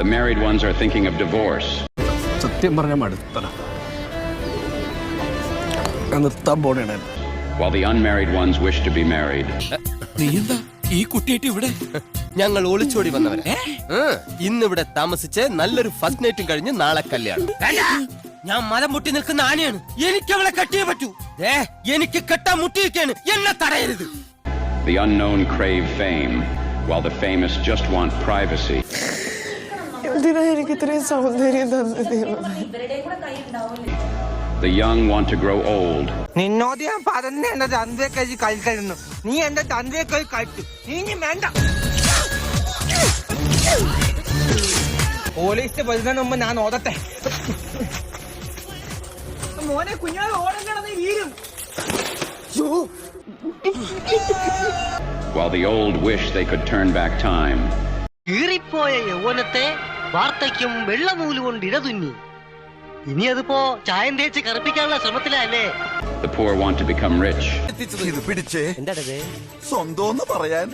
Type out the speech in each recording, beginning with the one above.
The married ones are thinking of divorce. While the unmarried ones wish to be married. ഞങ്ങൾ ഒളിച്ചോടി വന്നവരെ ഇന്നിവിടെ താമസിച്ച് നല്ലൊരു ഫസ്റ്റ് നൈറ്റും കഴിഞ്ഞ് നാളെ കല്യാണം. ഞാൻ മരം മുട്ടി നിൽക്കുന്ന ആനയാണ്, എനിക്ക് അവളെ കെട്ടിയേ പറ്റൂ. എനിക്ക് കെട്ടാൻ മുട്ടിയിരിക്കാണ്, എന്നെ തടയരുത്. The unknown crave fame, while the famous just want privacy. The young want to grow old. നിന്നോട് ഞാൻ പറഞ്ഞ എന്റെ തന്തയെ കഴിച്ച് കഴിക്കുന്നു, നീ എന്റെ തന്തയെ കഴിച്ചു, നീ വേണ്ട. പോലീസ് വരുന്നതിന് മുമ്പ് ഞാൻ ഓടട്ടെ. മോനെ കുഞ്ഞാൽ ഓടണം, നീ വീരും. While the old wish they could turn back time. കീറിപ്പോയ യൗവനത്തെ വാർദ്ധക്യം വെള്ളനൂല് കൊണ്ട് ഇടതുന്നി. ഇനി അതിപ്പോ ചായം തേച്ച് കറുപ്പിക്കാനുള്ള ശ്രമത്തിലല്ലേ. The poor want to become rich. ഇത് പിടിച്ചേ. സ്വന്തം പറയാൻ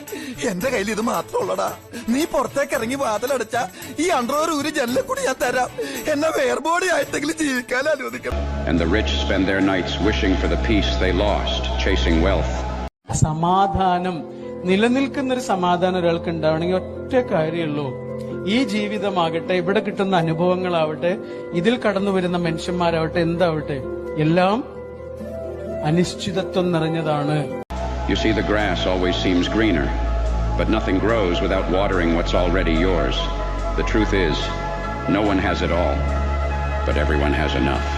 എന്റെ കയ്യിൽ ഇത് മാത്രമുള്ളടാ. നീ പുറത്തേക്ക് ഇറങ്ങി വാതിലടച്ച ഈ അണ്ടർവെയർ ഊരി ജനലിൽ കൂടി ഞാൻ തരാം. എന്നെ വേർബോഡി ആയിട്ടെങ്കിലും ജീവിക്കാൻ അനുവദിക്കണം. And the rich spend their nights wishing for the peace they lost, chasing wealth. സമാധാനം, നിലനിൽക്കുന്നൊരു സമാധാനം ഒരാൾക്ക് ഉണ്ടാവണമെങ്കിൽ ഒറ്റ കാര്യമുള്ളൂ, ഈ ജീവിതമാകട്ടെ, ഇവിടെ കിട്ടുന്ന അനുഭവങ്ങളാവട്ടെ, ഇതിൽ കടന്നു വരുന്ന മനുഷ്യന്മാരാവട്ടെ, എന്താവട്ടെ, എല്ലാം അനിശ്ചിതത്വം നിറഞ്ഞതാണ്. You see, the grass always seems greener, but nothing grows without watering what's already yours. The truth is, no one has it all, but everyone has enough.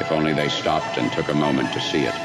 If only they stopped and took a moment to see it.